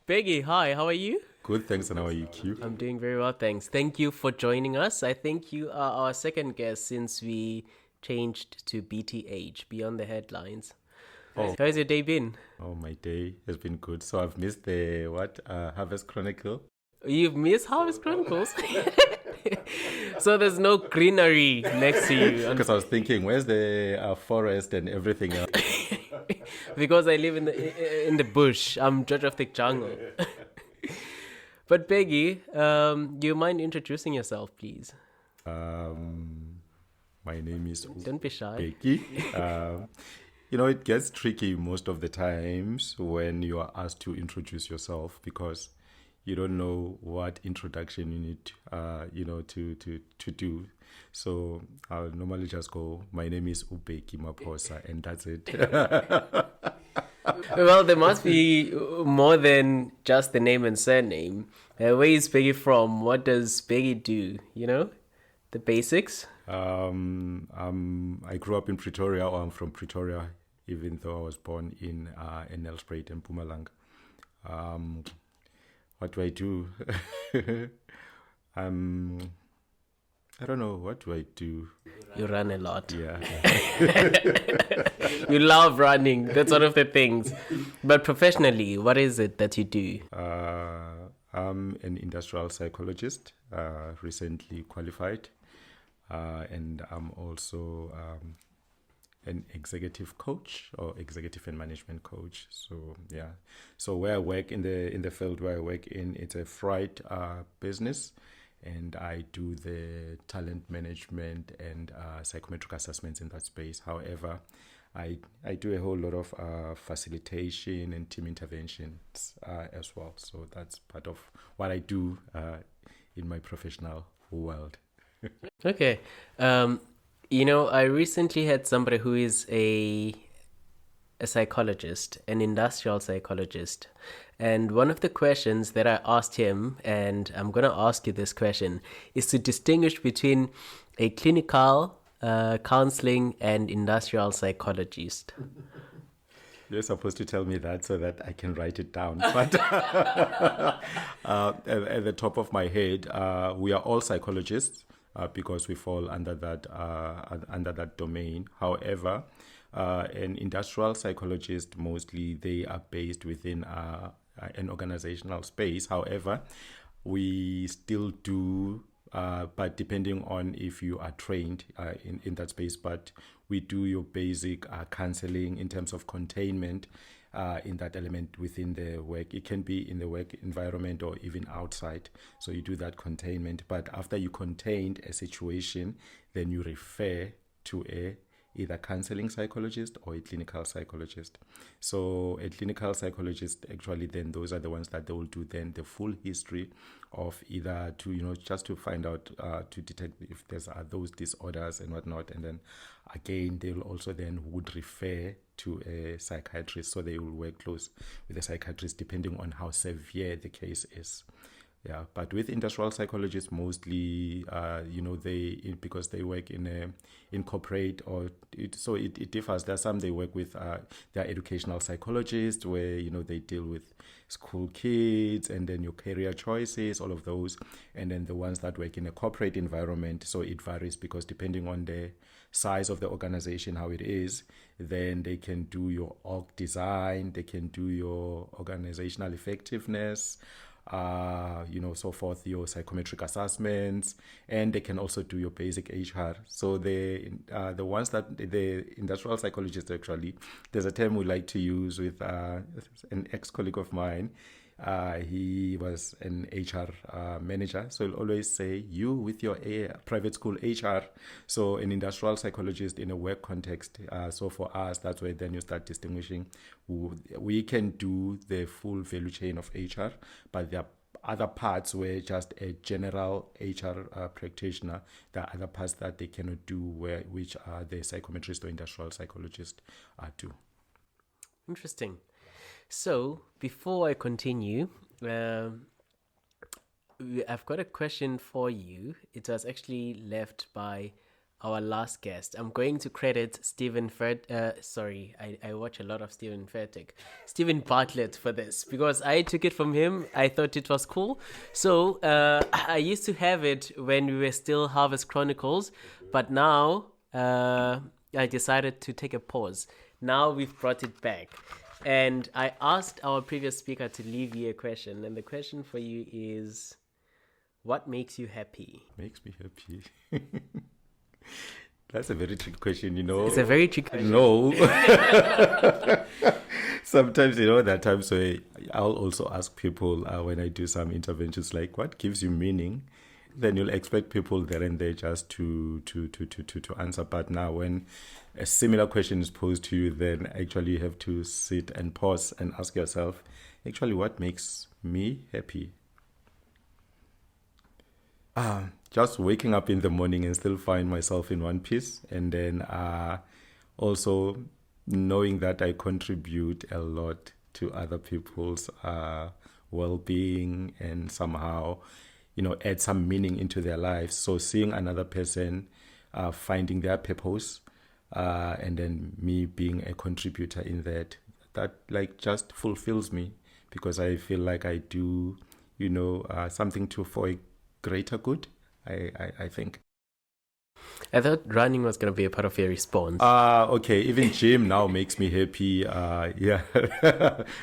Bheki, hi, how are you? Good, thanks. And how are you, Q? I'm doing very well, thanks. Thank you for joining us. I think you are our second guest since we changed to BTH, Beyond the Headlines. Oh, How's your day been? oh, my day has been good. So I've missed the Harvest Chronicle. You've missed Harvest Chronicles? So there's no greenery next to you. Because I was thinking, where's the forest and everything else? Because I live in the bush. I'm judge of the jungle. But Bheki, do you mind introducing yourself, please? My name is Don't be shy. Bheki. It gets tricky most of the times when you are asked to introduce yourself because you don't know what introduction you need, to do. So I'll normally just go, my name is Bheki Maphosa, and that's it. Well, there must be more than just the name and surname. Where is Bheki from? What does Bheki do? The basics? I grew up in Pretoria, or I'm from Pretoria, even though I was born in Nelspruit in Mpumalanga. What do I do? I don't know. What do I do? You run a lot. Yeah. You love running. That's one of the things. But professionally, what is it that you do? I'm an industrial psychologist, recently qualified, and I'm also an executive coach or executive and management coach. So yeah. So where I work in the field where I work in, it's a freight business. And I do the talent management and psychometric assessments in that space. However, I do a whole lot of facilitation and team interventions as well. So that's part of what I do in my professional world. Okay. I recently had somebody who is a psychologist, an industrial psychologist. And one of the questions that I asked him, and I'm going to ask you this question, is to distinguish between a clinical, counseling, and industrial psychologist. You're supposed to tell me that so that I can write it down. But at the top of my head, we are all psychologists because we fall under that domain. However, an industrial psychologist, mostly they are based within an organizational space. However, we still do, but depending on if you are trained in that space, but we do your basic counseling in terms of containment in that element within the work. It can be in the work environment or even outside. So you do that containment. But after you contained a situation, then you refer to either counseling psychologist or a clinical psychologist. So a clinical psychologist, actually, then those are the ones that they will do then the full history of either to, just to find out, to detect if there's those disorders and whatnot. And then again, they will also then would refer to a psychiatrist. So they will work close with a psychiatrist depending on how severe the case is. Yeah, but with industrial psychologists, mostly, because they work in corporate it differs. There are some they work with, they are educational psychologists where, they deal with school kids and then your career choices, all of those. And then the ones that work in a corporate environment, so it varies because depending on the size of the organization, how it is, then they can do your org design, they can do your organizational effectiveness, so forth, your psychometric assessments, and they can also do your basic HR. So the ones that the industrial psychologists, actually, there's a term we like to use with an ex-colleague of mine. He was an HR manager, so he'll always say, you with your private school HR. So an industrial psychologist in a work context. So for us, that's where then you start distinguishing. We can do the full value chain of HR, but there are other parts where just a general HR practitioner, there are other parts that they cannot do, which are the psychometrist or industrial psychologist do. Interesting. So, before I continue, I've got a question for you. It was actually left by our last guest. I'm going to credit I watch a lot of Stephen Bartlett for this because I took it from him. I thought it was cool. So I used to have it when we were still Harvest Chronicles, but now I decided to take a pause. Now we've brought it back. And I asked our previous speaker to leave you a question. And the question for you is, what makes you happy? Makes me happy. That's a very tricky question, It's a very tricky question. No. Sometimes, there are times where I'll also ask people when I do some interventions, like, what gives you meaning? Then you'll expect people there and there just to answer. But now when a similar question is posed to you, then actually you have to sit and pause and ask yourself, actually, what makes me happy? Just waking up in the morning and still find myself in one piece. And then also knowing that I contribute a lot to other people's well-being and somehow, add some meaning into their lives. So seeing another person finding their purpose and then me being a contributor in that like just fulfills me because I feel like I do, something for a greater good, I think. I thought running was going to be a part of your response. Okay. Even gym now makes me happy. Yeah.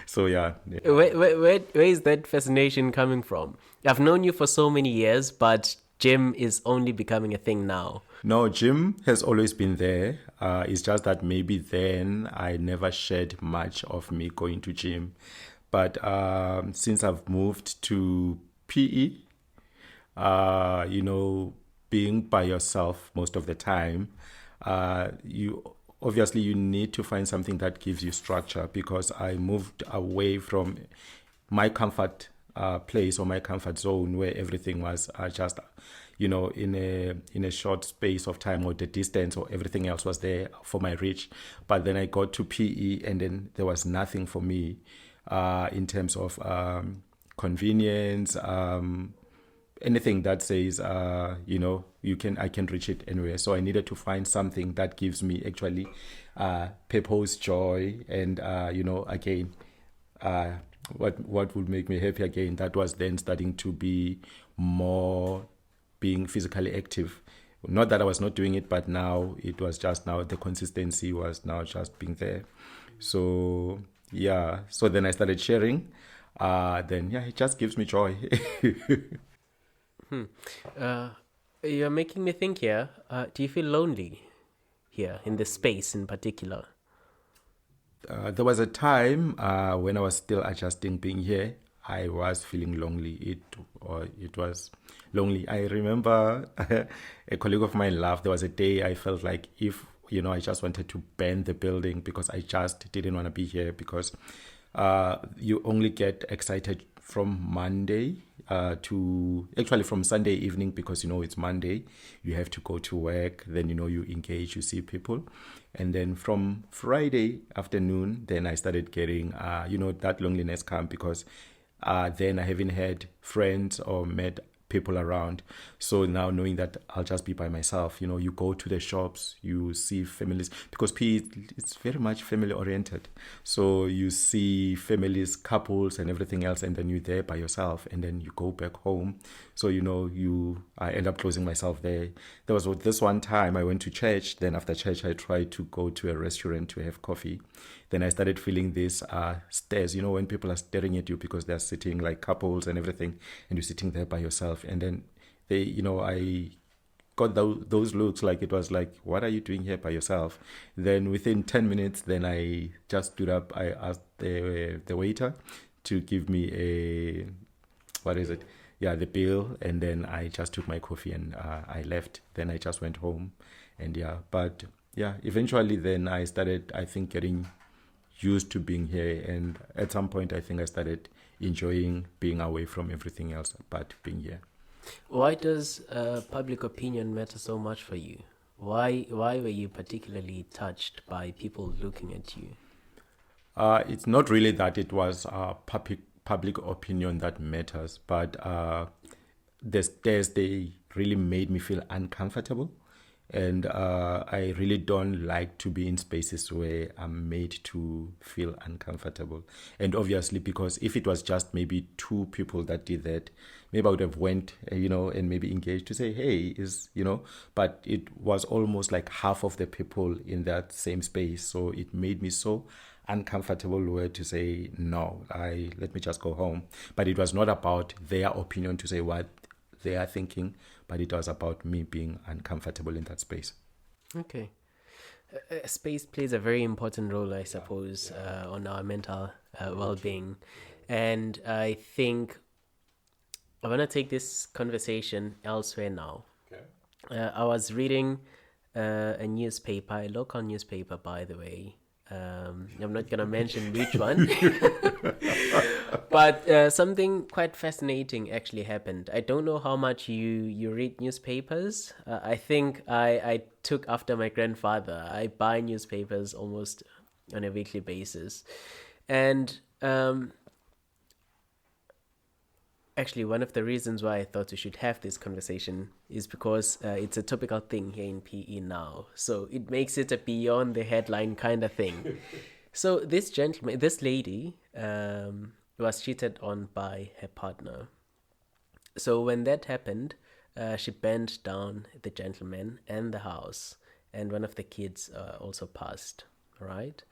So, yeah. Where is that fascination coming from? I've known you for so many years, but gym is only becoming a thing now. No, gym has always been there. It's just that maybe then I never shared much of me going to gym. But since I've moved to PE, being by yourself most of the time, you need to find something that gives you structure because I moved away from my comfort place or my comfort zone where everything was just in a short space of time, or the distance or everything else was there for my reach. But then I got to PE and then there was nothing for me in terms of convenience, anything that says I can reach it anywhere. So I needed to find something that gives me actually purpose, joy, and again what would make me happy again. That was then starting to be more being physically active. Not that I was not doing it, but now it was just now the consistency was now just being there. So yeah, so then I started sharing. It just gives me joy. You're making me think here. Do you feel lonely here in this space in particular? There was a time when I was still adjusting being here. I was feeling lonely. It was lonely. I remember a colleague of mine laughed. There was a day I felt like if I just wanted to burn the building because I just didn't want to be here because you only get excited from Monday from Sunday evening because it's Monday. You have to go to work. Then you engage, you see people, and then from Friday afternoon, then I started getting that loneliness come because then I haven't had friends or met people around. So now knowing that I'll just be by myself, you go to the shops, you see families, because PE, it's very much family oriented. So you see families, couples and everything else, and then you're there by yourself, and then you go back home. So, I end up closing myself there. There was this one time I went to church. Then after church, I tried to go to a restaurant to have coffee. Then I started feeling this stares, when people are staring at you because they're sitting like couples and everything, and you're sitting there by yourself. And then I got those looks like it was like, what are you doing here by yourself? Then within 10 minutes, then I just stood up. I asked the waiter to give me the bill. And then I just took my coffee and I left. Then I just went home. And eventually then I started, I think, getting used to being here, and at some point I think I started enjoying being away from everything else but being here. Why does public opinion matter so much for you? Why were you particularly touched by people looking at you? It's not really that it was public opinion that matters, but the stares, they really made me feel uncomfortable. And I really don't like to be in spaces where I'm made to feel uncomfortable. And obviously, because if it was just maybe two people that did that, maybe I would have went, and maybe engaged to say, hey, but it was almost like half of the people in that same space. So it made me so uncomfortable word to say, no, let me just go home. But it was not about their opinion to say what they are thinking, but it was about me being uncomfortable in that space. Okay. Space plays a very important role, I suppose, on our mental well-being. And I think I want to take this conversation elsewhere now. Okay. I was reading a newspaper, a local newspaper, by the way. I'm not going to mention which one, but something quite fascinating actually happened. I don't know how much you read newspapers. I think I took after my grandfather. I buy newspapers almost on a weekly basis. And actually, one of the reasons why I thought we should have this conversation is because it's a topical thing here in PE now. So it makes it a beyond the headline kind of thing. So this lady was cheated on by her partner. So when that happened, she burned down the gentleman and the house, and one of the kids also passed, right?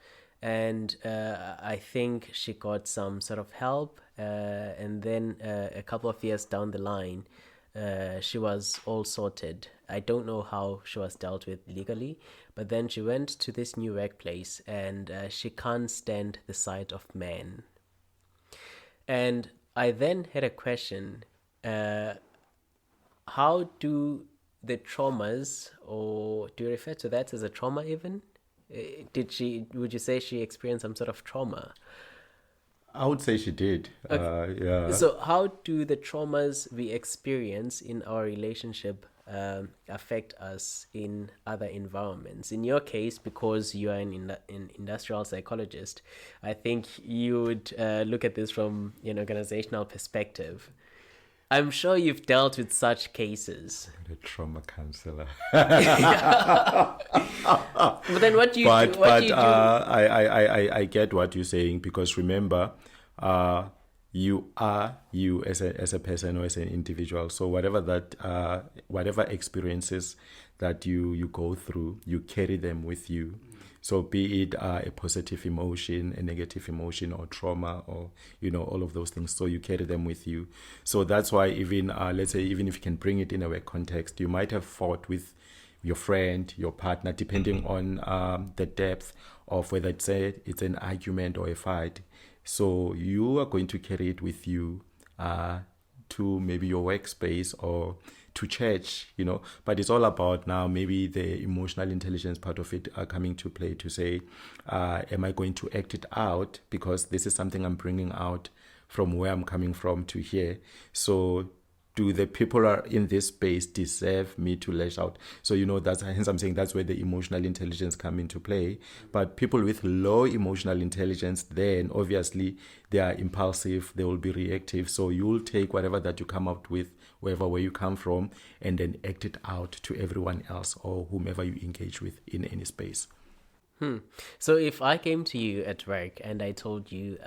And I think she got some sort of help, and then a couple of years down the line, she was all sorted. I don't know how she was dealt with legally, but then she went to this new workplace, and she can't stand the sight of men. And I then had a question. How do the traumas, or do you refer to that as a trauma even? Would you say she experienced some sort of trauma? I would say she did. Okay. Yeah. So how do the traumas we experience in our relationship affect us in other environments? In your case, because you are an industrial psychologist, I think you would look at this from an organizational perspective. I'm sure you've dealt with such cases. The trauma counselor. But then what do you do? What do you do? I get what you're saying, because remember, you are you as a person or as an individual. So whatever experiences that you go through, you carry them with you. So be it a positive emotion, a negative emotion, or trauma, or all of those things. So you carry them with you. So that's why even let's say, even if you can bring it in a work context, you might have fought with your friend, your partner, depending on the depth of whether it's an argument or a fight. So you are going to carry it with you to maybe your workspace or to church, but it's all about now maybe the emotional intelligence part of it coming to play, to say, am I going to act it out, because this is something I'm bringing out from where I'm coming from to here. So do the people are in this space deserve me to lash out? So that's hence I'm saying that's where the emotional intelligence come into play. But people with low emotional intelligence, then obviously they are impulsive, they will be reactive. So you'll take whatever that you come out with, where you come from, and then act it out to everyone else or whomever you engage with in any space. So if I came to you at work and I told you,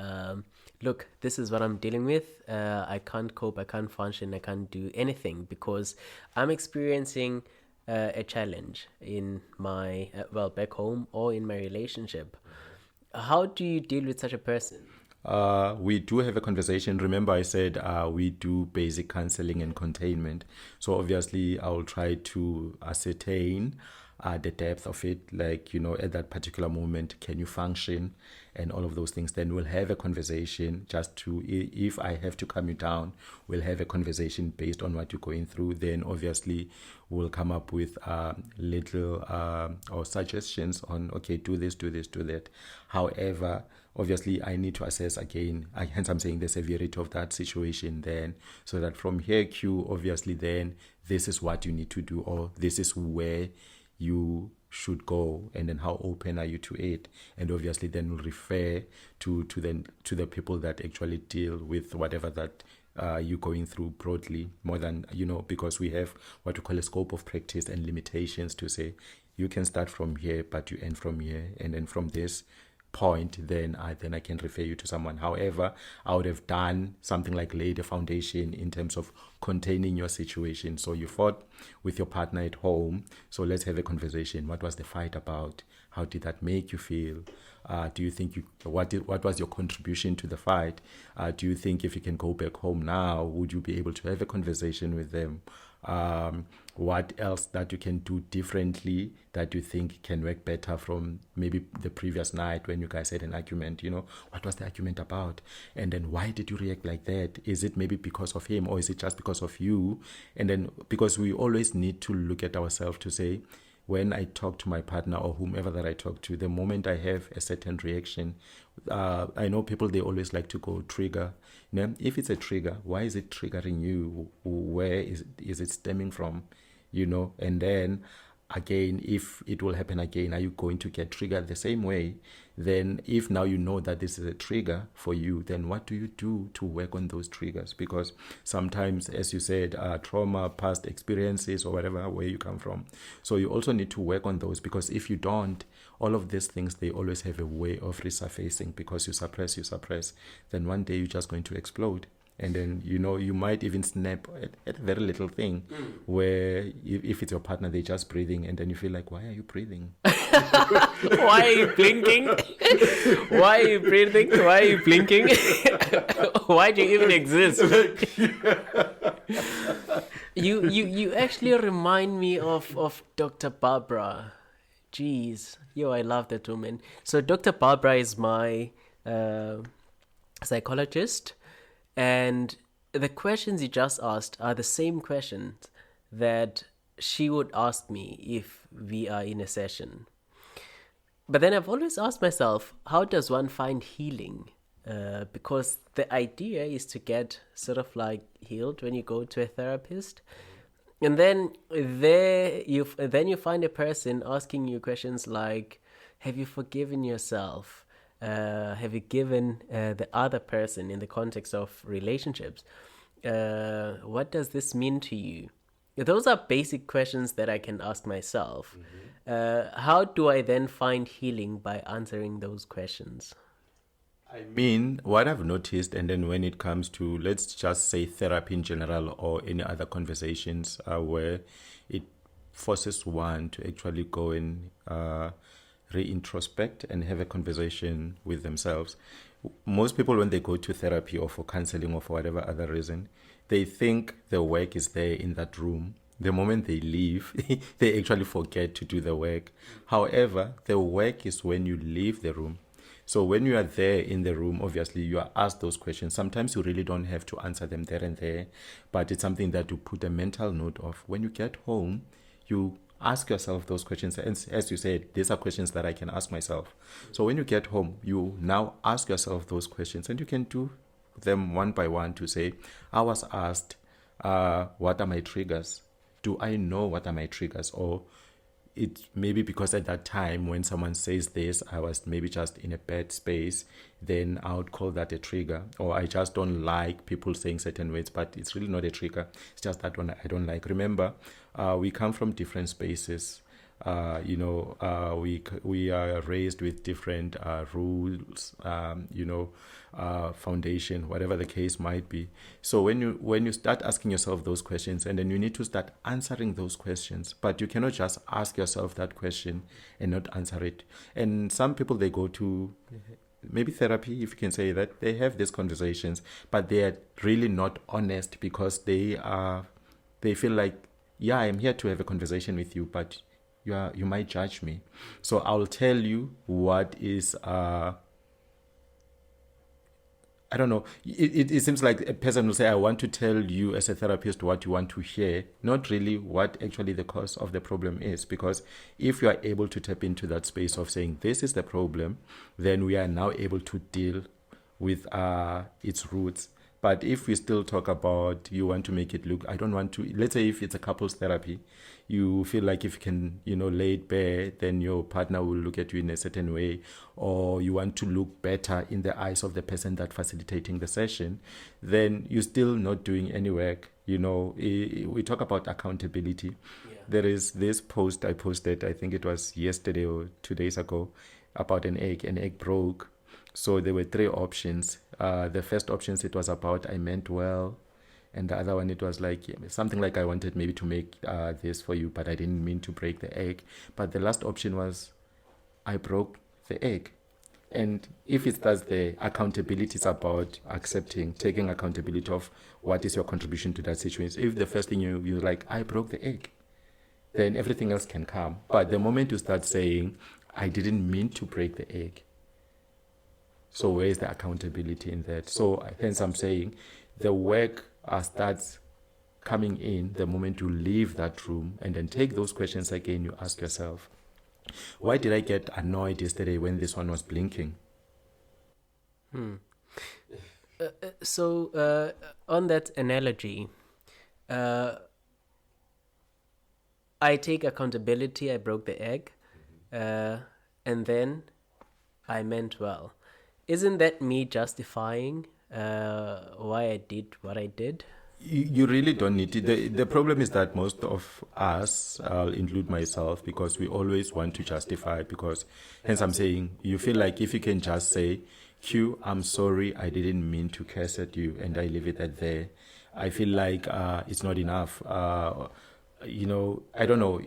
look, this is what I'm dealing with. I can't cope, I can't function, I can't do anything because I'm experiencing a challenge in my, back home or in my relationship. How do you deal with such a person? We do have a conversation. Remember, I said we do basic counseling and containment. So obviously, I'll try to ascertain the depth of it, like, at that particular moment, can you function and all of those things. Then we'll have a conversation just to, if I have to calm you down, we'll have a conversation based on what you're going through. Then obviously we'll come up with little or suggestions on, okay, do this, do this, do that. However, obviously I need to assess again, hence I'm saying the severity of that situation then, so that from here, obviously then this is what you need to do, or this is where you should go, and then how open are you to it, and obviously then we'll refer to the people that actually deal with whatever that you're going through broadly, more than, because we have what we call a scope of practice and limitations to say you can start from here, but you end from here, and then from this point, then I can refer you to someone. However, I would have done something like laid a foundation in terms of containing your situation. So you fought with your partner at home. So let's have a conversation. What was the fight about? How did that make you feel? Do you think what was your contribution to the fight? Do you think if you can go back home now, would you be able to have a conversation with them? What else that you can do differently that you think can work better from maybe the previous night when you guys had an argument? What was the argument about? And then why did you react like that? Is it maybe because of him, or is it just because of you? And then, because we always need to look at ourselves to say, when I talk to my partner or whomever that I talk to, the moment I have a certain reaction, I know people, they always like to go trigger. If it's a trigger, why is it triggering you? Where is it stemming from? And then again, if it will happen again, are you going to get triggered the same way? Then if now you know that this is a trigger for you, then what do you do to work on those triggers? Because sometimes, as you said, trauma, past experiences, or whatever, where you come from. So you also need to work on those, because if you don't, all of these things, they always have a way of resurfacing, because you suppress. Then one day you're just going to explode. And then, you might even snap at a very little thing where if it's your partner, they're just breathing, and then you feel like, why are you breathing? Why are you blinking? Why are you breathing? Why are you blinking? Why do you even exist? You actually remind me of Dr. Barbara. Jeez. I love that woman. So Dr. Barbara is my psychologist. And the questions you just asked are the same questions that she would ask me if we are in a session. But then I've always asked myself, how does one find healing? Because the idea is to get sort of like healed when you go to a therapist. And then you find a person asking you questions like, have you forgiven yourself? Have you given the other person, in the context of relationships, what does this mean to you? Those are basic questions that I can ask myself. How do I then find healing by answering those questions? What I've noticed, and then when it comes to, let's just say, therapy in general, or any other conversations where it forces one to actually go and reintrospect and have a conversation with themselves. Most people, when they go to therapy or for counseling or for whatever other reason, they think the work is there in that room. The moment they leave, they actually forget to do the work. However, the work is when you leave the room. So when you are there in the room, obviously you are asked those questions. Sometimes you really don't have to answer them there and there, but it's something that you put a mental note of. When you get home, you ask yourself those questions. And as you said, these are questions that I can ask myself. So when you get home, you now ask yourself those questions, and you can do them one by one to say, I was asked, what are my triggers? Do I know what are my triggers? Or it maybe because at that time when someone says this, I was maybe just in a bad space, then I would call that a trigger. Or I just don't like people saying certain words, but it's really not a trigger. It's just that one I don't like. Remember, we come from different spaces. We are raised with different rules, foundation, whatever the case might be. So when you start asking yourself those questions, and then you need to start answering those questions, but you cannot just ask yourself that question and not answer it. And some people, they go to maybe therapy, if you can say that, they have these conversations, but they are really not honest, because they feel like, yeah, I'm here to have a conversation with you, but you might judge me. So I'll tell you what is I don't know. It seems like a person will say, I want to tell you as a therapist what you want to hear, not really what actually the cause of the problem is. Because if you are able to tap into that space of saying, this is the problem, then we are now able to deal with its roots. But if we still talk about you want to make it look, I don't want to, let's say if it's a couples therapy, you feel like if you can, lay it bare, then your partner will look at you in a certain way, or you want to look better in the eyes of the person that facilitating the session, then you're still not doing any work. We talk about accountability. Yeah. There is this post I posted, I think it was yesterday or 2 days ago, about an egg. An egg broke. So there were 3 options. The first option, it was about I meant well. And the other one, it was like something like I wanted maybe to make this for you, but I didn't mean to break the egg. But the last option was I broke the egg. And if it starts the accountability is about accepting, taking accountability of what is your contribution to that situation. If the first thing you're like, I broke the egg, then everything else can come. But the moment you start saying, I didn't mean to break the egg, so where is the accountability in that? So hence I'm saying the work starts coming in the moment you leave that room, and then take those questions again. You ask yourself, why did I get annoyed yesterday when this one was blinking? So on that analogy, I take accountability, I broke the egg, and then I meant well. Isn't that me justifying why I did what I did? You really don't need to. The problem is that most of us, I'll include myself, because we always want to justify, because hence I'm saying, you feel like if you can just say, Q, I'm sorry, I didn't mean to curse at you, and I leave it at there, I feel like it's not enough. I don't know,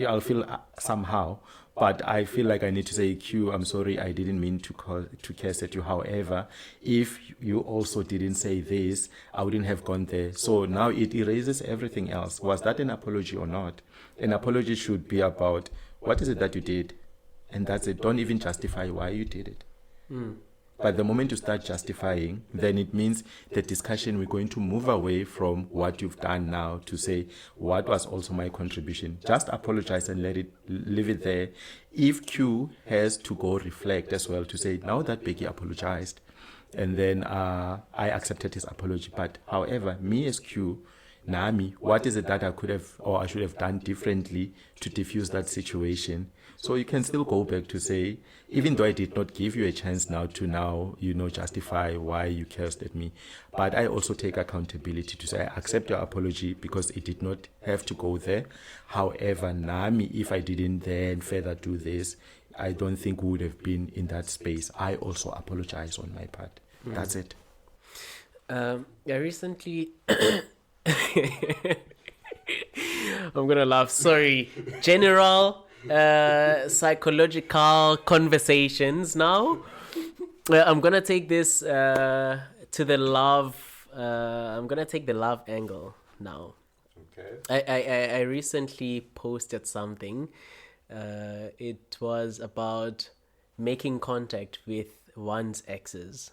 I'll feel somehow, but I feel like I need to say, Q, I'm sorry, I didn't mean to curse at you. However, if you also didn't say this, I wouldn't have gone there. So now it erases everything else. Was that an apology or not? An apology should be about, what is it that you did? And that's it. Don't even justify why you did it. But the moment you start justifying, then it means the discussion, we're going to move away from what you've done now to say, what was also my contribution? Just apologize and leave it there. If Q has to go reflect as well to say, now that Bheki apologized, and then I accepted his apology. But however, me as Q, Nami, what is it that I could have or I should have done differently to diffuse that situation? So you can still go back to say, even though I did not give you a chance now to justify why you cursed at me, but I also take accountability to say I accept your apology because it did not have to go there. However, Nami, if I didn't then further do this, I don't think we would have been in that space. I also apologize on my part. That's it. I recently... I'm gonna laugh. Sorry. General psychological conversations now. I'm gonna take this to the love. I'm gonna take the love angle now. Okay. I recently posted something. It was about making contact with one's exes,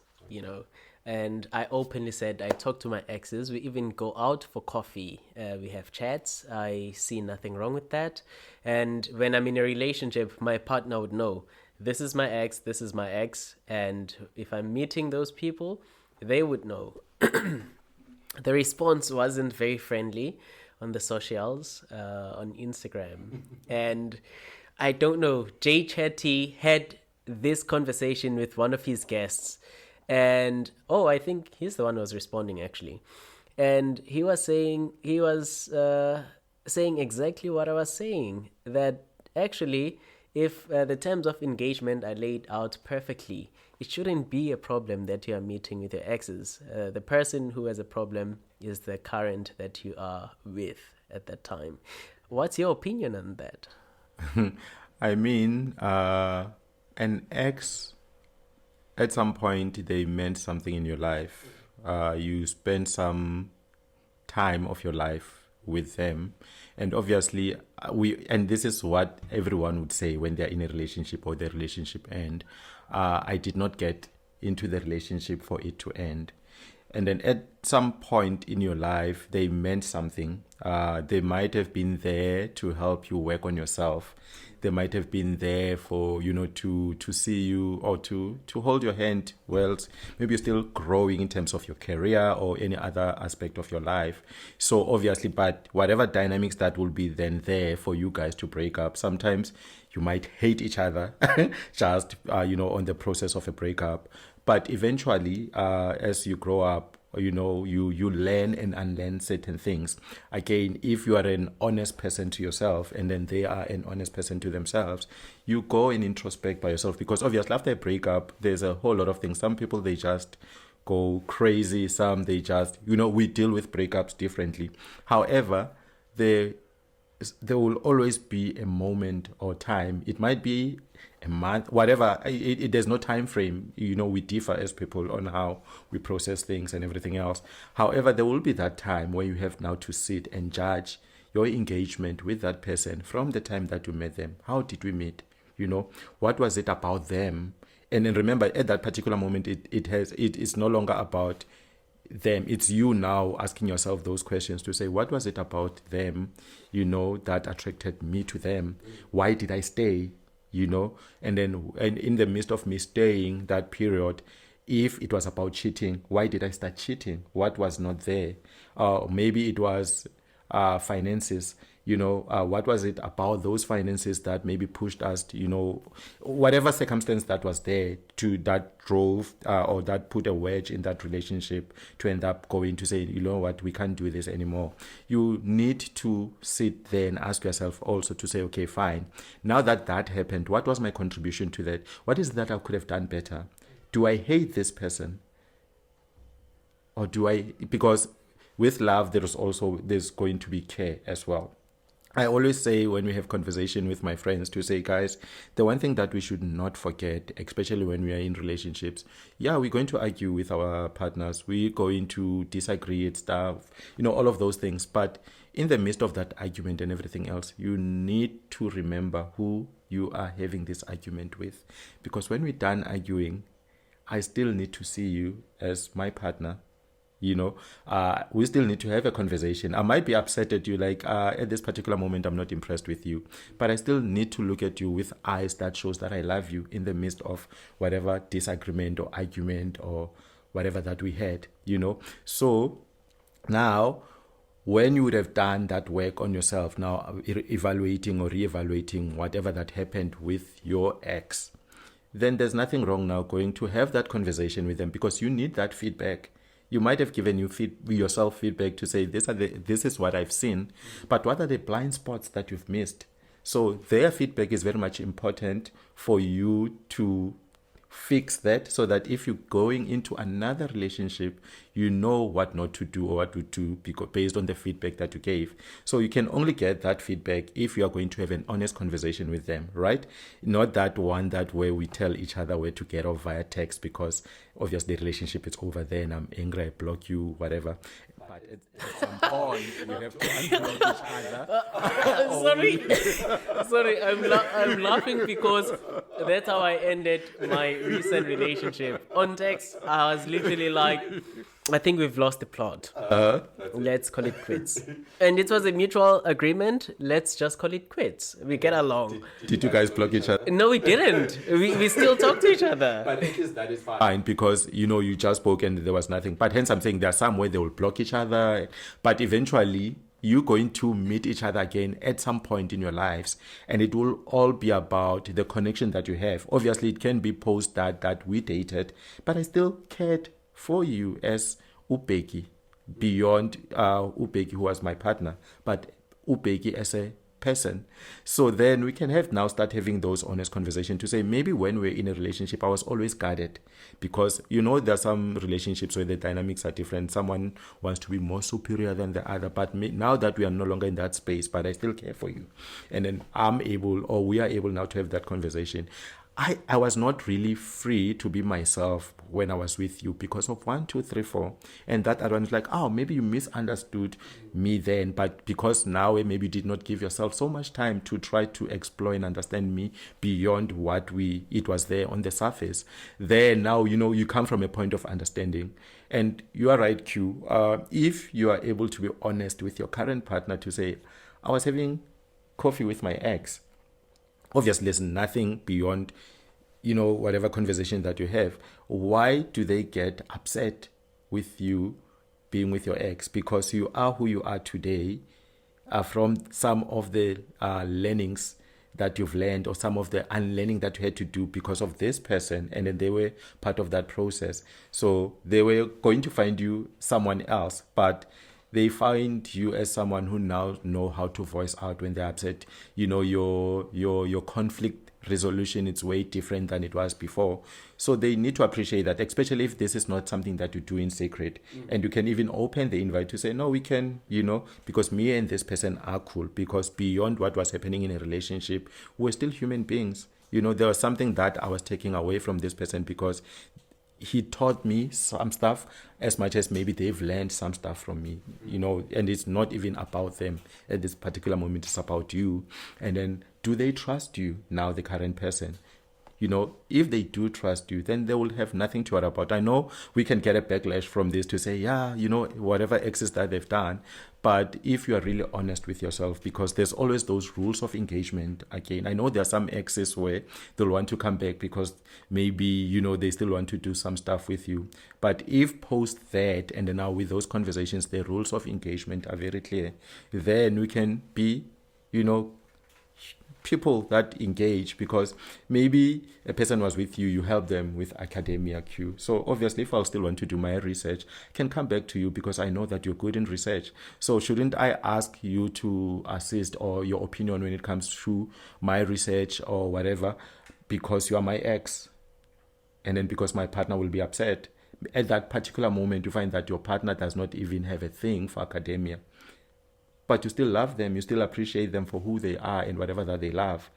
and I openly said I talk to my exes. We even go out for coffee. We have chats. I see nothing wrong with that. And when I'm in a relationship, my partner would know, this is my ex, this is my ex. And if I'm meeting those people, they would know. The response wasn't very friendly on the socials, on Instagram. And I don't know, Jay Chetty had this conversation with one of his guests. And I think he's the one who was responding actually, and he was saying exactly what I was saying, that actually if the terms of engagement are laid out perfectly, it shouldn't be a problem that you are meeting with your exes. The person who has a problem is the current that you are with at that time. What's your opinion on that? I mean, an ex, at some point, they meant something in your life. You spend some time of your life with them. And obviously, and this is what everyone would say when they're in a relationship or the relationship end. I did not get into the relationship for it to end. and then at some point in your life, they meant something. They might have been there to help you work on yourself. They might have been there for, to see you or to hold your hand. Well, maybe you're still growing in terms of your career or any other aspect of your life. So obviously, but whatever dynamics that will be then there for you guys to break up, sometimes you might hate each other just, on the process of a breakup. But eventually, as you grow up, you learn and unlearn certain things. Again, if you are an honest person to yourself and then they are an honest person to themselves, you go and introspect by yourself, because obviously after a breakup, there's a whole lot of things. Some people, they just go crazy. Some, they just, we deal with breakups differently. However, there will always be a moment or time. It might be a month, whatever. There's no time frame. We differ as people on how we process things and everything else. However, there will be that time where you have now to sit and judge your engagement with that person from the time that you met them. How did we meet? What was it about them? And then remember, at that particular moment, it is no longer about them. It's you now asking yourself those questions to say, what was it about them, that attracted me to them? Why did I stay? And then, and in the midst of me staying that period, if it was about cheating, why did I start cheating? What was not there? Maybe it was finances. What was it about those finances that maybe pushed us to, whatever circumstance that was there that drove or that put a wedge in that relationship to end up going to say, what, we can't do this anymore. You need to sit there and ask yourself also to say, okay, fine. Now that happened, what was my contribution to that? What is that I could have done better? Do I hate this person? Or do I, because with love, there's going to be care as well. I always say when we have conversation with my friends to say, guys, the one thing that we should not forget, especially when we are in relationships, we're going to argue with our partners. We're going to disagree at stuff, all of those things. But in the midst of that argument and everything else, you need to remember who you are having this argument with. Because when we're done arguing, I still need to see you as my partner. We still need to have a conversation. I might be upset at you, like at this particular moment, I'm not impressed with you, but I still need to look at you with eyes that shows that I love you in the midst of whatever disagreement or argument or whatever that we had, So now, when you would have done that work on yourself, now evaluating or reevaluating whatever that happened with your ex, then there's nothing wrong now going to have that conversation with them, because you need that feedback. You might have given yourself feedback to say, this is what I've seen, but what are the blind spots that you've missed? So their feedback is very much important for you to fix that, so that if you're going into another relationship, you know what not to do or what to do based on the feedback that you gave. So you can only get that feedback if you are going to have an honest conversation with them, right? Not that one that where we tell each other where to get off via text, because obviously the relationship is over there and I'm angry, I block you, whatever. But at some point, you have to unblock each other. Sorry, I'm laughing because that's how I ended my recent relationship. On text, I was literally like, I think we've lost the plot. Let's call it quits. And it was a mutual agreement. Let's just call it quits. We get along. Did you guys block each other? No, we didn't. We still talk to each other. But at least that is fine, because, you just spoke and there was nothing. But hence I'm saying there are some way they will block each other. But eventually, you're going to meet each other again at some point in your lives, and it will all be about the connection that you have. Obviously, it can be post that we dated, but I still cared for you as Bheki, beyond Bheki, who was my partner, but Bheki as a person. So then we can start having those honest conversations to say, maybe when we're in a relationship, I was always guarded, because there are some relationships where the dynamics are different. Someone wants to be more superior than the other, but now that we are no longer in that space, but I still care for you, and then we are able now to have that conversation. I was not really free to be myself when I was with you because of 1, 2, 3, 4. And that other one is like, oh, maybe you misunderstood me then, but because now maybe you did not give yourself so much time to try to explore and understand me beyond what it was there on the surface. Then now, you come from a point of understanding. And you are right, Q. If you are able to be honest with your current partner to say, I was having coffee with my ex. Obviously, there's nothing beyond, whatever conversation that you have. Why do they get upset with you being with your ex? Because you are who you are today from some of the learnings that you've learned or some of the unlearning that you had to do because of this person, and then they were part of that process. So they were going to find you someone else, but they find you as someone who now know how to voice out when they're upset. Your conflict resolution is way different than it was before. So they need to appreciate that, especially if this is not something that you do in secret. And you can even open the invite to say, no, we can, because me and this person are cool, because beyond what was happening in a relationship, we're still human beings. There was something that I was taking away from this person because he taught me some stuff as much as maybe they've learned some stuff from me, and it's not even about them at this particular moment, it's about you. And then, do they trust you now, the current person? If they do trust you, then they will have nothing to worry about. I know we can get a backlash from this to say, yeah, whatever exes that they've done. But if you are really honest with yourself, because there's always those rules of engagement. Again, I know there are some exes where they'll want to come back because maybe, they still want to do some stuff with you. But if post that, and then now with those conversations, the rules of engagement are very clear, then we can be, people that engage, because maybe a person was with you, you help them with academia Q. So obviously, if I'll still want to do my research, I can come back to you because I know that you're good in research. So shouldn't I ask you to assist or your opinion when it comes to my research or whatever, because you are my ex, and then because my partner will be upset. At that particular moment, you find that your partner does not even have a thing for academia. But you still love them, you still appreciate them for who they are and whatever that they love.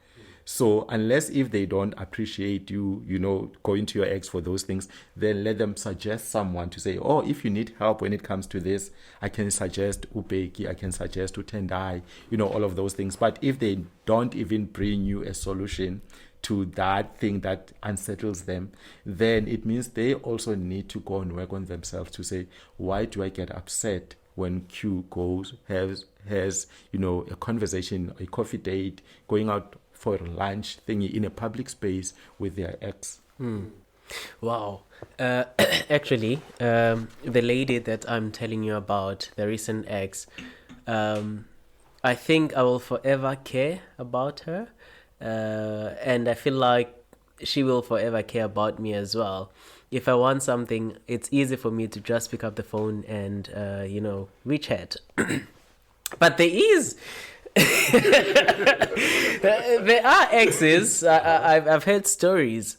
So unless if they don't appreciate you, going to your ex for those things, then let them suggest someone to say, oh, if you need help when it comes to this, I can suggest Bheki, I can suggest Tendai, all of those things. But if they don't even bring you a solution to that thing that unsettles them, then it means they also need to go and work on themselves to say, why do I get upset when Q has a conversation, a coffee date, going out for a lunch thingy in a public space with their ex? Wow. Actually, the lady that I'm telling you about, the recent ex, I think I will forever care about her. And I feel like she will forever care about me as well. If I want something, it's easy for me to just pick up the phone and, WeChat. But there is... there are exes. I've heard stories.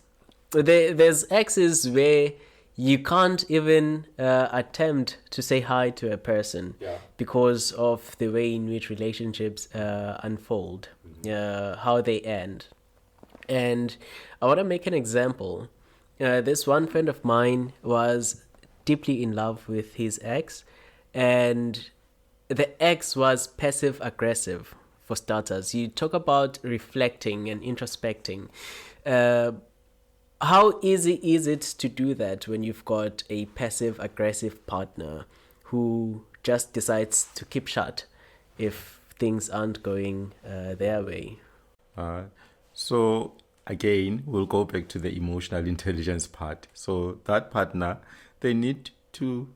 There's exes where you can't even attempt to say hi to a person because of the way in which relationships unfold, how they end. And I want to make an example. This one friend of mine was deeply in love with his ex, and the ex was passive aggressive, for starters. You talk about reflecting and introspecting. How easy is it to do that when you've got a passive aggressive partner who just decides to keep shut if things aren't going their way? So again, we'll go back to the emotional intelligence part. So that partner, they need to,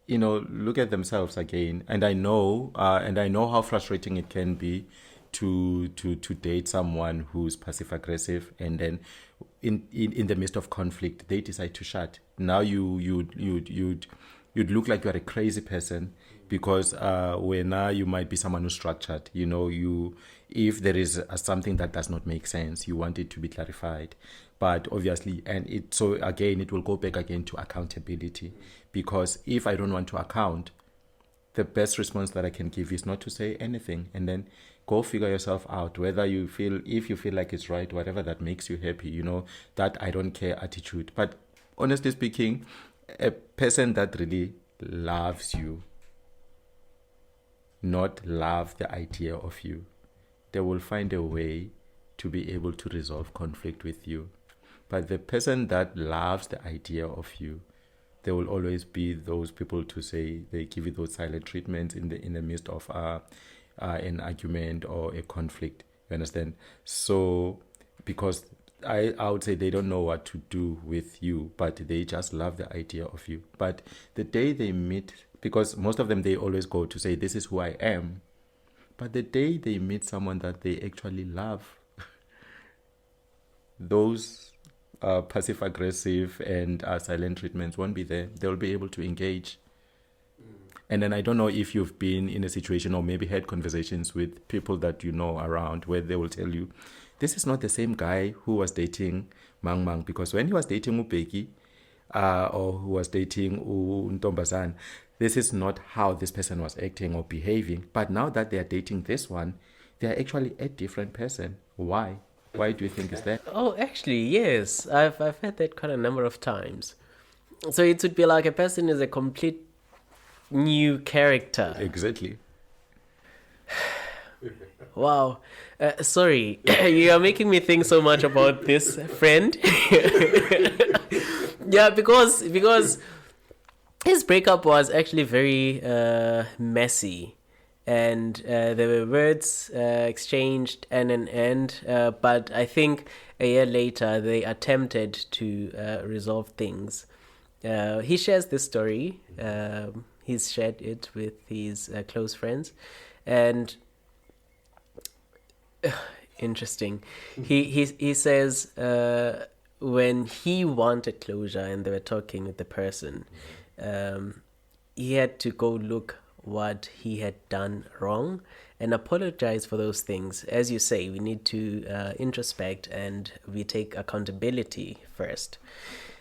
look at themselves again. And I know how frustrating it can be to date someone who's passive aggressive, and then in the midst of conflict, they decide to shut. Now you'd look like you're a crazy person, because where now you might be someone who's structured. If there is something that does not make sense, you want it to be clarified. But obviously, so again, it will go back again to accountability, because if I don't want to account, the best response that I can give is not to say anything, and then go figure yourself out, whether if you feel like it's right, whatever that makes you happy, that I don't care attitude. But honestly speaking, a person that really loves you, not love the idea of you, they will find a way to be able to resolve conflict with you. But the person that loves the idea of you, there will always be those people to say they give you those silent treatments in the midst of an argument or a conflict. You understand? So because I would say they don't know what to do with you, but they just love the idea of you. But the day they meet, because most of them, they always go to say, this is who I am. But the day they meet someone that they actually love, those passive-aggressive and silent treatments won't be there. They'll be able to engage. And then I don't know if you've been in a situation or maybe had conversations with people that you know around where they will tell you, this is not the same guy who was dating Mang Mang, because when he was dating Bheki, or who was dating Ntombazana, this is not how this person was acting or behaving. But now that they are dating this one, they are actually a different person. Why? Why do you think is that? Oh, actually, yes. I've had that quite a number of times. So it would be like a person is a complete new character. Exactly. Wow. Sorry, you are making me think so much about this friend. Yeah, because his breakup was actually very messy. And there were words exchanged and an end. But I think a year later, they attempted to resolve things. He shares this story. He's shared it with his close friends. And interesting. He says when he wanted closure and they were talking with the person, he had to go look what he had done wrong and apologize for those things. As you say, we need to introspect and we take accountability first.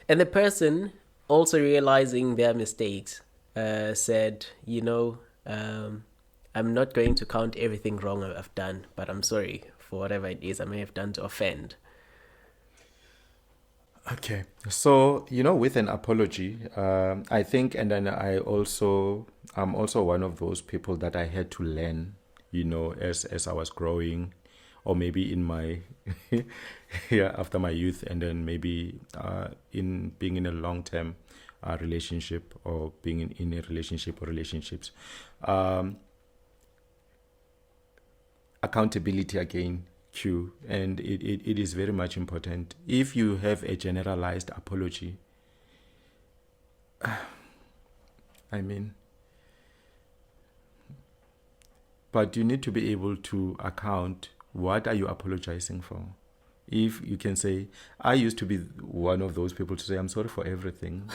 And the person, also realizing their mistakes, said, I'm not going to count everything wrong I've done, but I'm sorry for whatever it is I may have done to offend. Okay, so with an apology, I think, and then I'm also one of those people that I had to learn, as I was growing, or maybe in my after my youth, and then maybe in being in a long-term relationship, or being in a relationship or relationships. Accountability again, Q, and it is very much important. If you have a generalized apology, but you need to be able to account what are you apologizing for. If you can say, I used to be one of those people to say, I'm sorry for everything.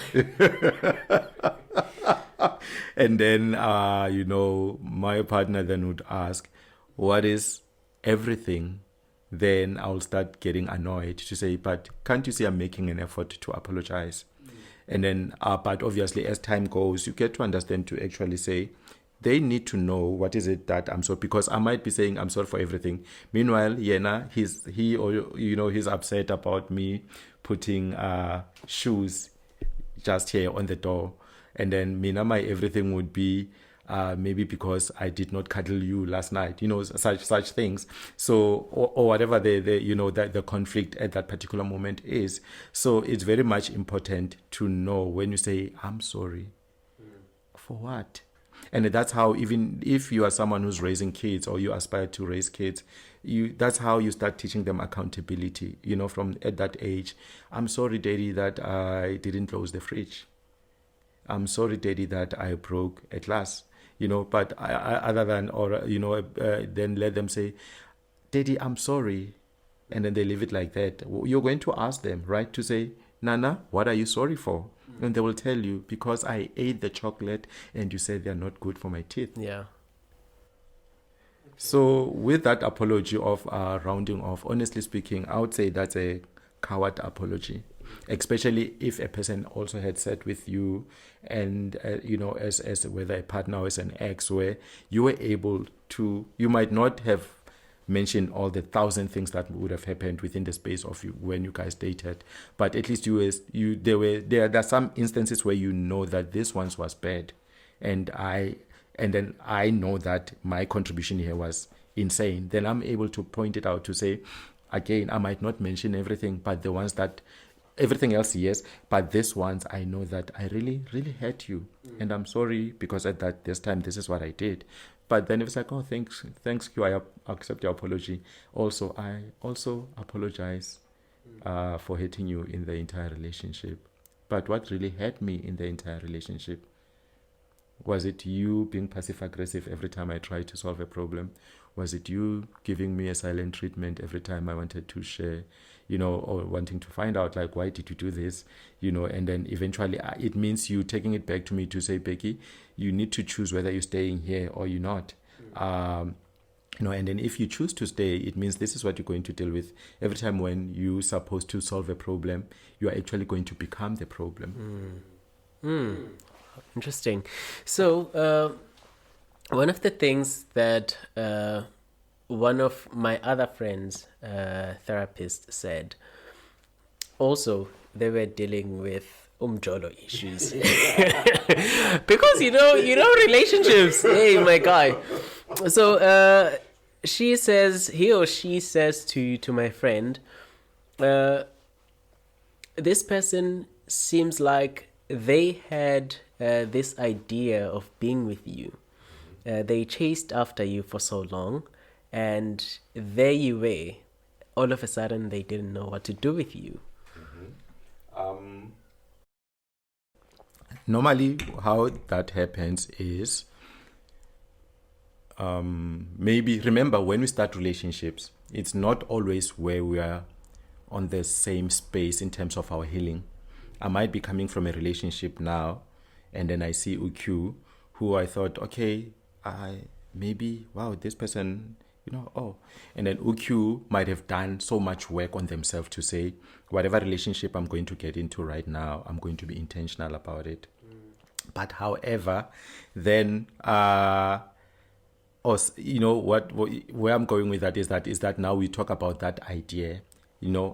And then, my partner then would ask, what is everything? Then I'll start getting annoyed to say, but can't you see I'm making an effort to apologize? And then, but obviously as time goes, you get to understand to actually say, they need to know what is it that I'm sorry, because I might be saying I'm sorry for everything. Meanwhile, Yena, he's upset about me putting shoes just here on the door. And then Mina, my everything would be maybe because I did not cuddle you last night, such things. So, or whatever the conflict at that particular moment is. So it's very much important to know when you say, I'm sorry, for what? And that's how, even if you are someone who's raising kids or you aspire to raise kids, that's how you start teaching them accountability, from at that age. I'm sorry, Daddy, that I didn't close the fridge. I'm sorry, Daddy, that I broke a glass. But other than, then let them say, Daddy, I'm sorry. And then they leave it like that. You're going to ask them, right, to say, Nana, what are you sorry for? And they will tell you, because I ate the chocolate and you said they're not good for my teeth. Yeah. So with that apology of rounding off, honestly speaking, I would say that's a coward apology, especially if a person also had sat with you and, as whether a partner or as an ex, where you were able to, you might not have mention all the 1,000 things that would have happened within the space of you when you guys dated, but at least there are some instances where you know that this one was bad, and then I know that my contribution here was insane. Then I'm able to point it out to say, again, I might not mention everything, but the ones that everything else, yes, but this ones I know that I really, really hurt you, and I'm sorry because at this time this is what I did. But then it's like, oh, thanks, you. I accept your apology. Also, I also apologize for hurting you in the entire relationship. But what really hurt me in the entire relationship, was it you being passive aggressive every time I tried to solve a problem? Was it you giving me a silent treatment every time I wanted to share, or wanting to find out, like, why did you do this? And then eventually it means you taking it back to me to say, Bheki, you need to choose whether you're staying here or you're not. And then if you choose to stay, it means this is what you're going to deal with. Every time when you're supposed to solve a problem, you are actually going to become the problem. Interesting. So, one of the things that one of my other friends, therapists, said, also they were dealing with Jolo issues. Because relationships. Hey, my guy. So he or she says to my friend, this person seems like they had this idea of being with you. They chased after you for so long, and there you were. All of a sudden, they didn't know what to do with you. Normally, how that happens is, maybe, remember, when we start relationships, it's not always where we are on the same space in terms of our healing. I might be coming from a relationship now, and then I see UQ, who I thought, okay, this person, and then UQ might have done so much work on themselves to say, whatever relationship I'm going to get into right now, I'm going to be intentional about it. But however, then, where I'm going with that is that now we talk about that idea.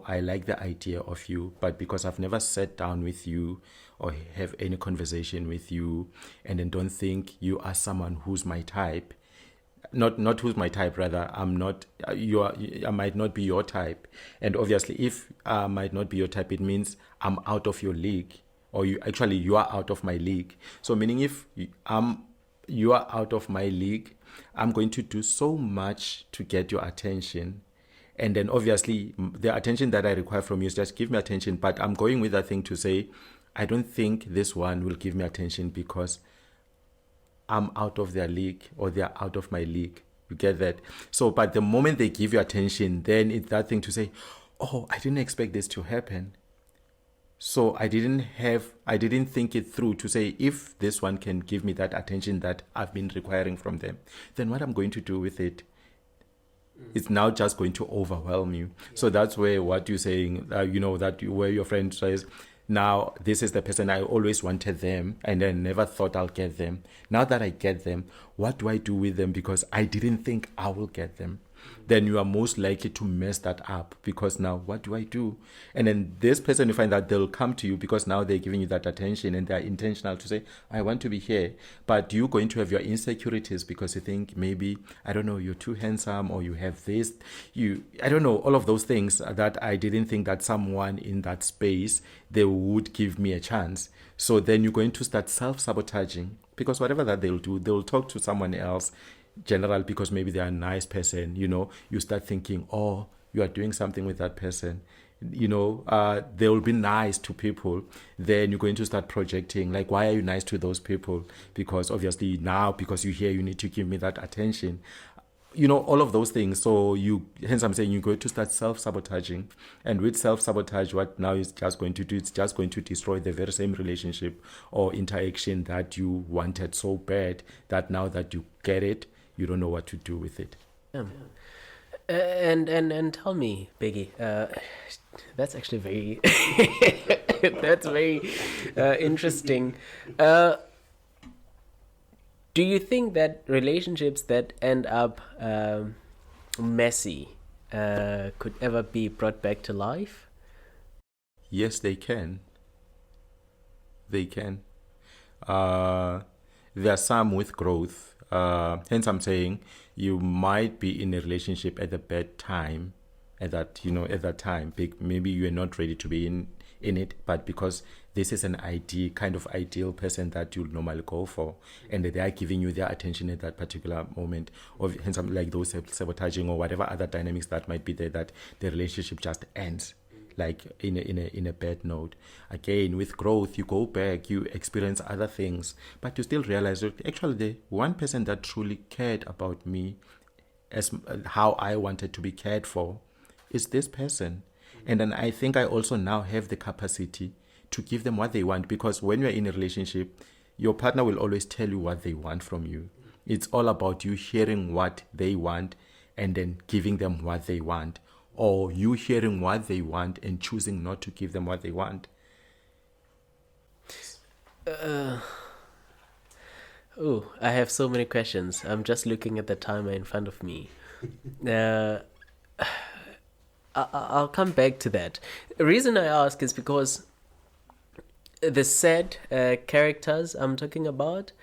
I like the idea of you, but because I've never sat down with you or have any conversation with you, and then don't think you are someone who's my type, not who's my type, rather, I might not be your type. And obviously, if I might not be your type, it means I'm out of your league, or you are out of my league. So meaning if you are out of my league, I'm going to do so much to get your attention. And then obviously the attention that I require from you is just give me attention. But I'm going with that thing to say, I don't think this one will give me attention because I'm out of their league, or they're out of my league. You get that? So, but the moment they give you attention, then it's that thing to say, oh, I didn't expect this to happen. So I didn't think it through to say, if this one can give me that attention that I've been requiring from them, then what I'm going to do with it, it's now just going to overwhelm you. Yeah. So that's where what you're saying, where your friend says, now this is the person I always wanted them, and I never thought I'll get them. Now that I get them, what do I do with them? Because I didn't think I will get them. Then you are most likely to mess that up, because now what do I do? And then this person, you find that they'll come to you because now they're giving you that attention and they're intentional to say, I want to be here. But you're going to have your insecurities because you think maybe, I don't know, you're too handsome, or you have this, I don't know, all of those things that I didn't think that someone in that space, they would give me a chance. So then you're going to start self-sabotaging, because whatever that they'll do, they'll talk to someone else, general, because maybe they're a nice person, you start thinking, oh, you are doing something with that person, they will be nice to people. Then you're going to start projecting, like, why are you nice to those people? Because obviously now, because you're here, you need to give me that attention, all of those things. So hence I'm saying you're going to start self-sabotaging, and with self-sabotage, what now is just going to do, it's just going to destroy the very same relationship or interaction that you wanted so bad, that now that you get it, you don't know what to do with it. And tell me, Bheki, that's actually very that's very interesting. Do you think that relationships that end up messy could ever be brought back to life? Yes, they can. They can. Uh, there are some with growth. Hence, I'm saying you might be in a relationship at a bad time, at that time. Maybe you are not ready to be in it, but because this is an ideal person that you'll normally go for, and they are giving you their attention at that particular moment, or hence, like those sabotaging or whatever other dynamics that might be there, that the relationship just ends like in a bad note. Again, with growth, you go back, you experience other things, but you still realize that actually the one person that truly cared about me as how I wanted to be cared for is this person. And then I think I also now have the capacity to give them what they want, because when you're in a relationship, your partner will always tell you what they want from you. It's all about you hearing what they want and then giving them what they want, or you hearing what they want and choosing not to give them what they want. Oh, I have so many questions. I'm just looking at the timer in front of me. Uh, I'll come back to that. The reason I ask is because the said characters I'm talking about,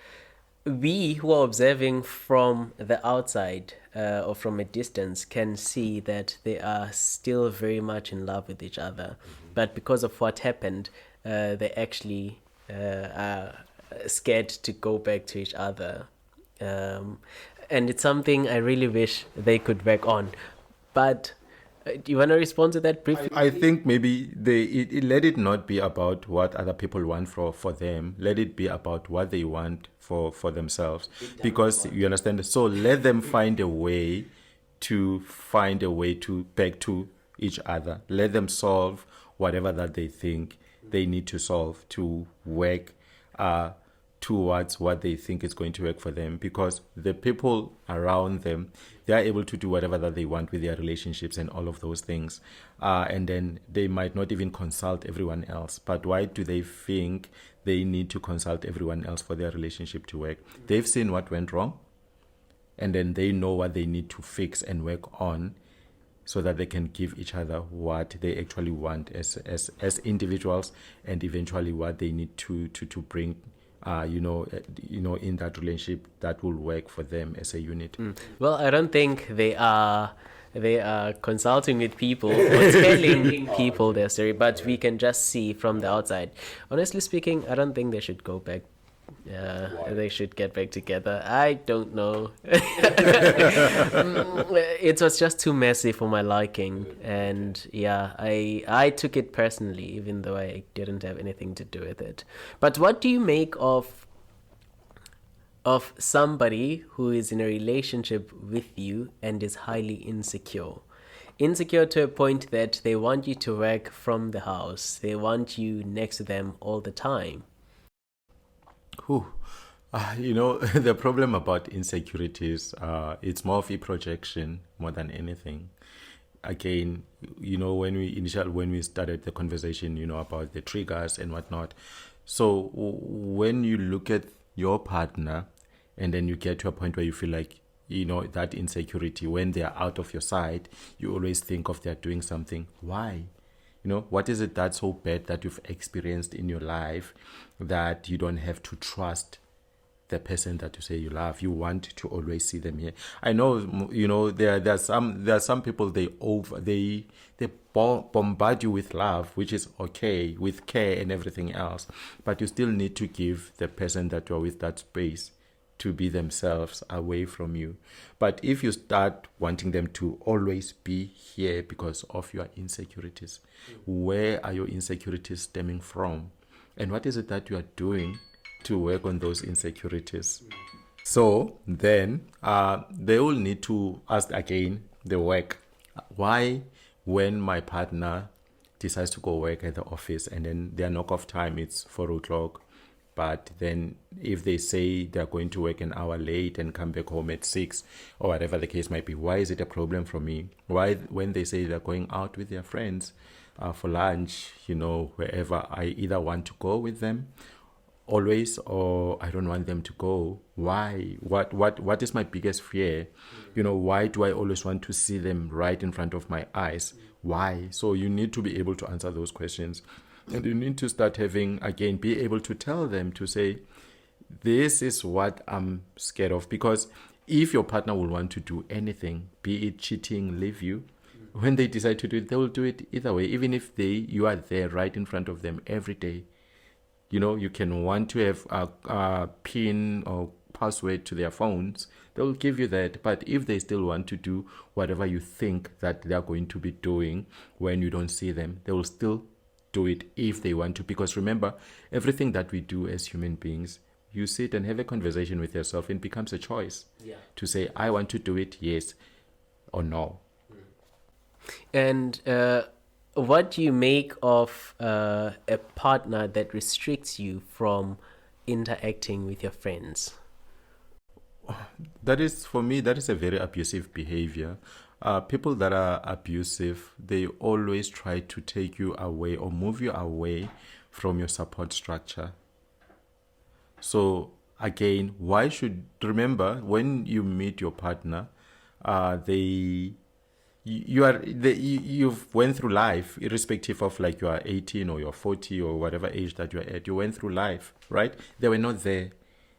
we who are observing from the outside or from a distance can see that they are still very much in love with each other. But because of what happened, they actually are scared to go back to each other. Um, and it's something I really wish they could work on. But do you want to respond to that briefly? I think maybe let it not be about what other people want for them. Let it be about what they want for themselves. Because you understand. So let them find a way to back to each other. Let them solve whatever that they think they need to solve to work towards what they think is going to work for them, because the people around them, they are able to do whatever that they want with their relationships and all of those things, and then they might not even consult everyone else. But why do they think they need to consult everyone else for their relationship to work? They've seen what went wrong, and then they know what they need to fix and work on, so that they can give each other what they actually want as individuals, and eventually what they need to bring in that relationship that will work for them as a unit. Well, I don't think they are consulting with people or telling people their story, but we can just see from the outside. Honestly speaking, I don't think they should go back. They should get back together. I don't know. It was just too messy for my liking, and yeah, I took it personally, even though I didn't have anything to do with it. But what do you make of somebody who is in a relationship with you and is highly insecure? Insecure to a point that they want you to work from the house. They want you next to them all the time. The problem about insecurities, it's more of a projection more than anything. Again, when we started the conversation, about the triggers and whatnot. So when you look at your partner and then you get to a point where you feel like, that insecurity, when they're out of your sight, you always think of they're doing something. Why? What is it that's so bad that you've experienced in your life that you don't have to trust the person that you say you love? You want to always see them here. I know, there are some people, they bombard you with love, which is okay, with care and everything else, but you still need to give the person that you're with that space to be themselves away from you. But if you start wanting them to always be here because of your insecurities, where are your insecurities stemming from? And what is it that you are doing to work on those insecurities? So then they will need to ask again the work. Why, when my partner decides to go work at the office and then their knock-off time, it's 4 o'clock, but then if they say they're going to work an hour late and come back home at 6 or whatever the case might be, why is it a problem for me? Why, when they say they're going out with their friends for lunch, wherever, I either want to go with them always, or I don't want them to go. Why? What is my biggest fear? Why do I always want to see them right in front of my eyes? Why? So you need to be able to answer those questions. And you need to start having, again, be able to tell them, to say, this is what I'm scared of. Because if your partner will want to do anything, be it cheating, leave you, when they decide to do it, they will do it either way. Even if you are there right in front of them every day. You can want to have a PIN or password to their phones. They'll give you that. But if they still want to do whatever you think that they're going to be doing when you don't see them, they will still do it if they want to. Because remember, everything that we do as human beings, you sit and have a conversation with yourself, and it becomes a choice to say, I want to do it, yes or no. And what do you make of a partner that restricts you from interacting with your friends? That is, for me, that is a very abusive behavior. People that are abusive, they always try to take you away or move you away from your support structure. So again, remember, when you meet your partner, you've went through life, irrespective of like you are 18 or you're 40 or whatever age that you're at. You went through life, right? They were not there.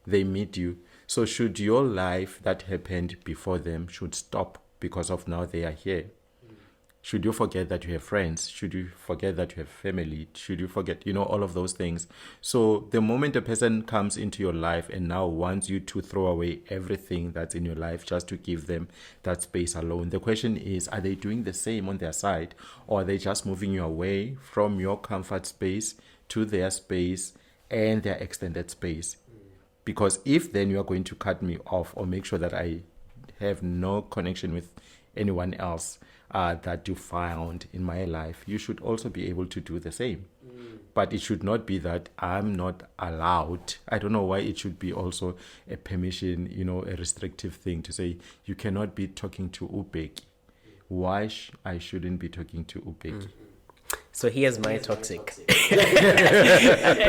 They meet you. So should your life that happened before them should stop because of now they are here? Should you forget that you have friends? Should you forget that you have family? Should you forget, all of those things? So the moment a person comes into your life and now wants you to throw away everything that's in your life just to give them that space alone, the question is, are they doing the same on their side? Or are they just moving you away from your comfort space to their space and their extended space? Because if then you are going to cut me off or make sure that I have no connection with anyone else that you found in my life, you should also be able to do the same. But it should not be that I'm not allowed. I don't know why it should be also a permission, a restrictive thing to say you cannot be talking to Bheki. Why I shouldn't be talking to Bheki? So here's my toxic.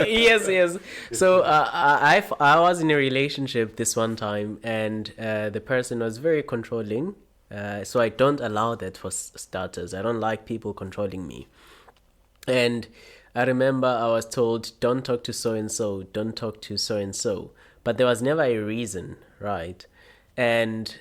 Yes. So I was in a relationship this one time, and the person was very controlling. So I don't allow that, for starters. I don't like people controlling me. And I remember I was told, don't talk to so-and-so, don't talk to so-and-so. But there was never a reason, right? And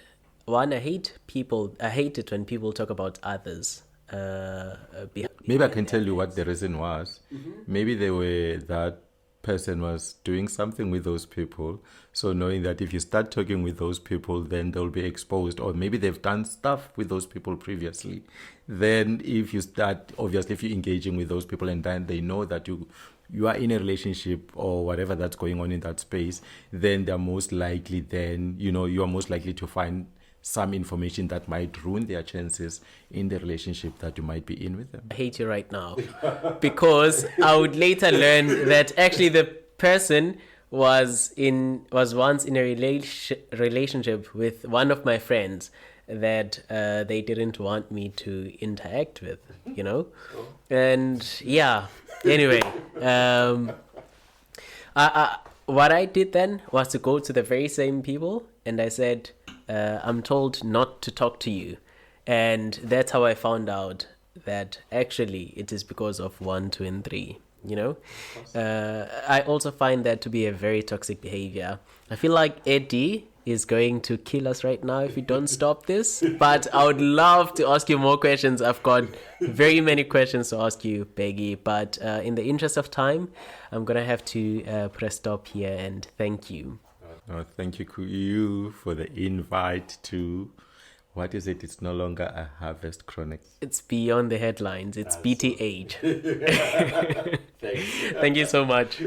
one, I hate it when people talk about others. Maybe I can tell you what the reason was. Maybe that person was doing something with those people, so knowing that if you start talking with those people, then they'll be exposed, or maybe they've done stuff with those people previously. Then if you're engaging with those people and then they know that you are in a relationship or whatever that's going on in that space, then you are most likely to find some information that might ruin their chances in the relationship that you might be in with them. I hate you right now because I would later learn that actually the person was once in a relationship with one of my friends that they didn't want me to interact with, and yeah. Anyway, what I did then was to go to the very same people and I said, I'm told not to talk to you. And that's how I found out that actually it is because of 1, 2, and 3, I also find that to be a very toxic behavior. I feel like Eddie is going to kill us right now if we don't stop this. But I would love to ask you more questions. I've got very many questions to ask you, Bheki. But in the interest of time, I'm going to have to put a stop here and thank you. Thank you for the invite to, what is it? It's no longer a Harvest Chronic. It's beyond the headlines. It's BTH. Thank you so much.